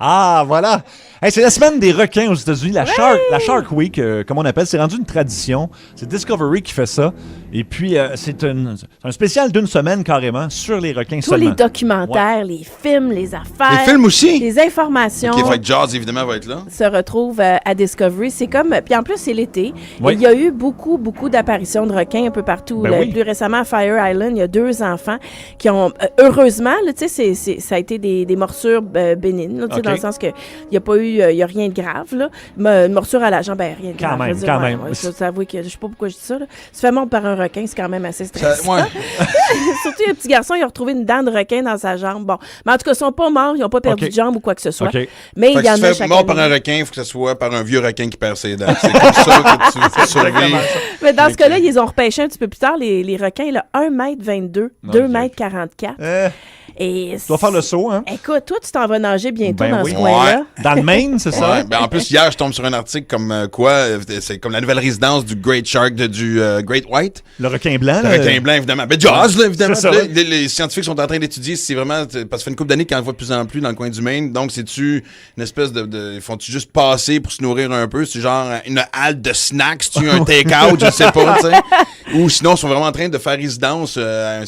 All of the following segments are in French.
Ah, voilà. Hey, c'est la semaine des requins aux États-Unis, la Shark Week, comme on appelle. C'est rendu une tradition. C'est Discovery qui fait ça. Et puis, c'est un spécial d'une semaine carrément sur les requins Tous seulement. les documentaires, les films, les affaires. Les films aussi? Les informations. OK, fait que Jaws, évidemment, va être là. Se retrouvent à Discovery. C'est comme... Puis en plus, c'est l'été. Oui. Il y a eu beaucoup d'apparitions de requins un peu partout. Ben oui. Plus récemment, à Fire Island, il y a 2 enfants qui ont... heureusement, là, tu sais, ça a été des morsures bénignes, là, tu sais, OK. dans le sens que il n'y a pas eu... Il y a rien de grave, là. Une morsure à la jambe, ben, rien de grave. Quand même, Je veux dire, quand ouais, même. ouais, je t'avoue que je sais pas pourquoi je dis ça, là. Se faire mordre par un requin, c'est quand même assez stressant. Ouais. Surtout, il y a un petit garçon, il a retrouvé une dent de requin dans sa jambe. Bon, mais en tout cas, ils sont pas morts, ils n'ont pas perdu OK. de jambe ou quoi que ce soit. OK. Mais Fait il que y en si a tu te chaque fais mort par un année. requin, il faut que ce soit par un vieux requin qui perd ses dents. C'est comme ça que tu fais survivre. Mais dans ce cas-là, ils ont repêché un petit peu plus tard les requins, là, 1,22 m, 2,44 m. Et Tu dois faire le saut, hein? Écoute, toi, tu t'en vas nager bientôt Ben dans oui. ce coin-là. Dans le Maine, c'est ça? Ouais, ben en plus, hier, je tombe sur un article comme c'est comme la nouvelle résidence du Great Shark, du Great White. Le requin blanc. Le requin blanc, évidemment. Ben, Jaws, là, évidemment. C'est ça, Là, ouais. les scientifiques sont en train d'étudier si c'est vraiment. Parce que ça fait une couple d'années qu'on le voit de plus en plus dans le coin du Maine. Donc, c'est-tu une espèce de font-tu juste passer pour se nourrir un peu? C'est genre une halte de snacks, tu un take-out, je sais pas, tu sais. Ou sinon, ils sont vraiment en train de faire résidence à une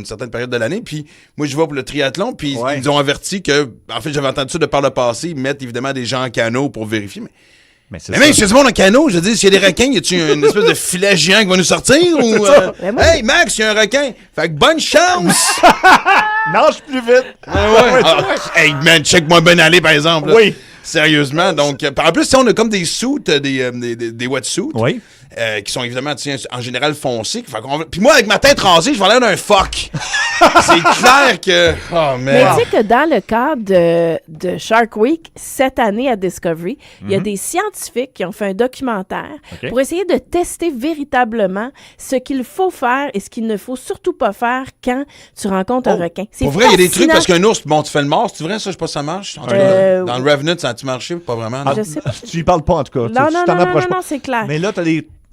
certaine période de l'année. Puis, moi, je vais pour le triathlon. Puis, Ouais. ils ont averti que. En fait, j'avais entendu ça de par le passé. Ils mettent évidemment des gens en canot pour vérifier. Mais c'est Mais ça. même, si y a du monde en canot, je veux dire, s'il y a des requins, y a-tu une espèce de filet géant qui va nous sortir? Ou, Ben moi, hey, Max, il y a un requin. Fait que bonne chance! Nage plus vite! Hey, man, check-moi bien aller, par exemple. Là. Oui. Sérieusement. Donc, en plus, on a comme des suits, des wetsuits. Oui. Qui sont évidemment, tu sais, en général foncés. Puis moi, avec ma tête rasée, je vais l'air d'un phoque. C'est clair que. Oh, Mais man. tu sais que dans le cadre de Shark Week, cette année à Discovery, il y a des scientifiques qui ont fait un documentaire OK. pour essayer de tester véritablement ce qu'il faut faire et ce qu'il ne faut surtout pas faire quand tu rencontres un requin. C'est Pour vrai, il y a des trucs fascinant. parce qu'un ours, bon, tu fais le mort. C'est vrai, ça, je sais pas si ça marche. En tout cas, dans le Revenant, ça a-tu marché? Pas vraiment. non? Je sais pas. Tu y parles pas, en tout cas. Non, Tu non, t'en non, approches non, pas. non, c'est clair. Mais là,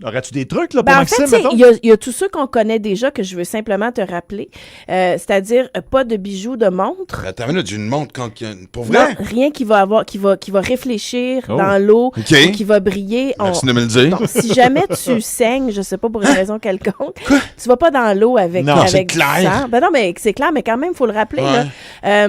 aurais-tu des trucs là, pour Ben, en Maxime, fait, mettons? il y a tous ceux qu'on connaît déjà que je veux simplement te rappeler. C'est-à-dire pas de bijoux, de montres. Attends une minute, j'ai une montre quand. Pour vrai? Non, rien qui va réfléchir Oh. dans l'eau OK. ou qui va briller. Merci de me le dire. Donc, si jamais tu saignes, je sais pas pour une raison quelconque, tu vas pas dans l'eau avec, Non, avec c'est du clair. sang. Ben non, mais c'est clair, mais quand même, il faut le rappeler. Ouais. Là.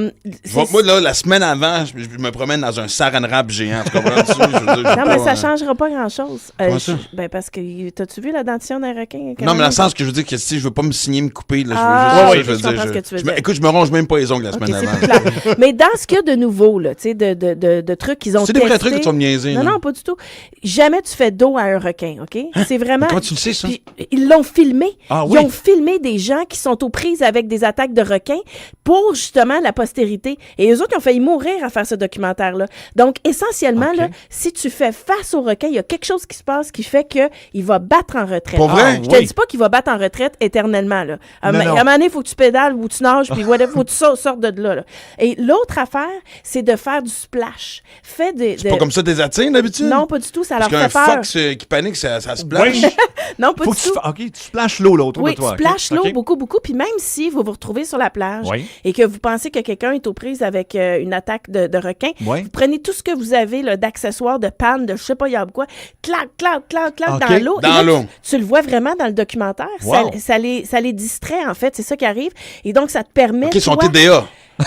Moi, là, la semaine avant, je me promène dans un saran wrap géant. Tu comprends-tu? Je veux dire, je veux Non, mais pas, ça changera pas grand-chose. Comment ça? Ben parce que, t'as-tu vu la dentition d'un requin? Non, mais dans le sens que je veux dire que si je veux pas me signer, me couper, là, Ah, je veux oui, juste je comprends ce que tu veux dire. écoute, je me ronge même pas les ongles la Ok, semaine c'est avant. plus clair. Mais dans ce qu'il y a de nouveau, là, tu sais, de trucs qu'ils ont C'est testés... des vrais trucs que tu vas me niaiser. Non, là. non, pas du tout. Jamais tu fais dos à un requin, OK? C'est vraiment... Comment tu le sais, ça? Puis, ils l'ont filmé. Ah Ils oui? ont filmé des gens qui sont aux prises avec des attaques de requins pour, justement, la postérité. Et eux autres, ils ont failli mourir à faire ce documentaire-là. Donc, essentiellement, OK. là, si tu fais face au requin, il y a quelque chose qui se passe qui fait qu'il va battre en retraite. Pour vrai? Je te oui. dis pas qu'il va battre en retraite éternellement, là. À un Non, non. moment donné, il faut que tu pédales ou tu nages, puis whatever, faut que tu sortes de là, là. Et l'autre affaire, c'est de faire du splash. Fais C'est pas comme ça des attires, d'habitude? Non, pas du tout, ça Parce leur qu'un fait peur. fox qui panique, ça se plache. Oui. Non, pas Faut du que tu tout. OK, tu splashes l'eau là, autour Oui, de toi. tu splashes l'eau OK. beaucoup, beaucoup. Puis même si vous vous retrouvez sur la plage Oui. et que vous pensez que quelqu'un est aux prises avec une attaque de requin, Oui. vous prenez tout ce que vous avez là, d'accessoires, de panne, de je sais pas, il y a quoi, clac, clac, clac, clac, OK. dans l'eau. Dans Et là, l'eau. Tu le vois vraiment dans le documentaire. Wow. Ça les distrait, en fait. C'est ça qui arrive. Et donc, ça te permet... OK, ils sont toi- TDA. Je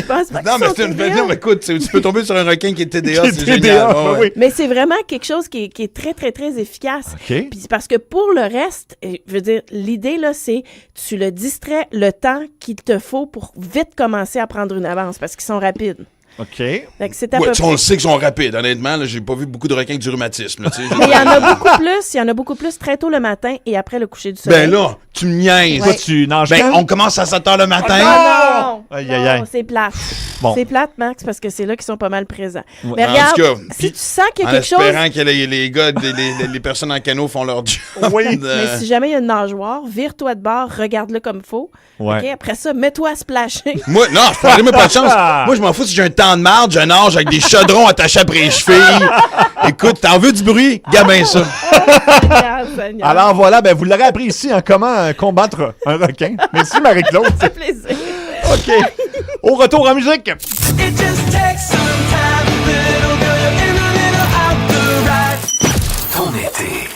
pense pas Non, qu'ils mais sont c'est une TDA. non, mais écoute, tu peux tomber sur un requin qui est TDA, Qui est c'est TDA, génial. ben Ouais, ouais. oui. Mais c'est vraiment quelque chose qui est très, très, très efficace. OK. Puis c'est parce que pour le reste, je veux dire, l'idée, là, c'est tu le distrais le temps qu'il te faut pour vite commencer à prendre une avance parce qu'ils sont rapides. OK. Fait que c'est à Ouais, peu tu sais, on le sait qu'ils sont rapides. Honnêtement, là, j'ai pas vu beaucoup de requins avec du rhumatisme. Là, tu sais, Mais il y en a beaucoup plus. Il y en a beaucoup plus très tôt le matin et après le coucher du soleil. Ben là, tu me niaises. Toi, tu nages Ben, quand? on commence à 7 h le matin. Non! Aïe, aïe, aïe. Non, c'est plate. Bon. C'est plate, Max, parce que c'est là qu'ils sont pas mal présents. Ouais. Mais En regarde, tout cas, si puis tu sens qu'il y a En quelque chose... espérant que les gars, les personnes en canot font leur job. Oui. Mais si jamais il y a une nageoire, vire-toi de bord, regarde-le comme faut. Ouais. OK? Après ça, mets-toi à splasher. Moi, non, je prendrais même pas de chance. Moi, je m'en fous si j'ai un temps de marde, je nage avec des chaudrons attachés après les chevilles. Écoute, t'en veux du bruit? Gamin ça. Seigneur, Seigneur. Alors voilà, ben vous l'aurez appris ici en comment combattre un requin. Merci Marie-Claude. Ça fait plaisir. OK. Au retour en musique. It just takes some time, little girl, you're in a little out the right. Ton été.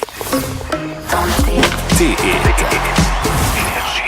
TX. Énergie.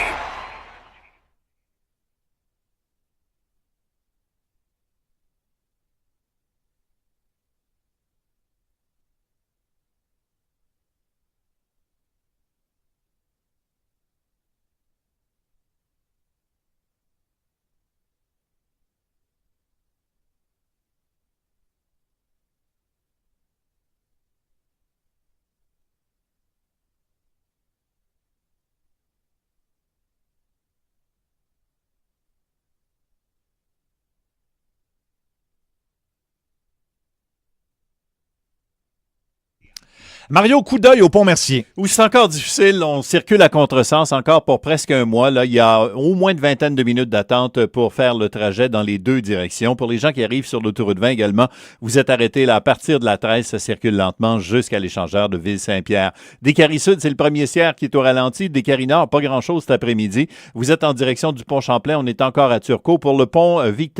Mario, coup d'œil au Pont-Mercier. Oui, c'est encore difficile. On circule à contresens encore pour presque un mois. Là, il y a au moins une vingtaine de minutes d'attente pour faire le trajet dans les deux directions. Pour les gens qui arrivent sur l'autoroute 20 également, vous êtes arrêtés là à partir de la 13. Ça circule lentement jusqu'à l'échangeur de Ville-Saint-Pierre. Descaries Sud, c'est le premier tiers qui est au ralenti. Descaries Nord, pas grand-chose cet après-midi. Vous êtes en direction du pont Champlain. On est encore à Turcot. Pour le pont Victor.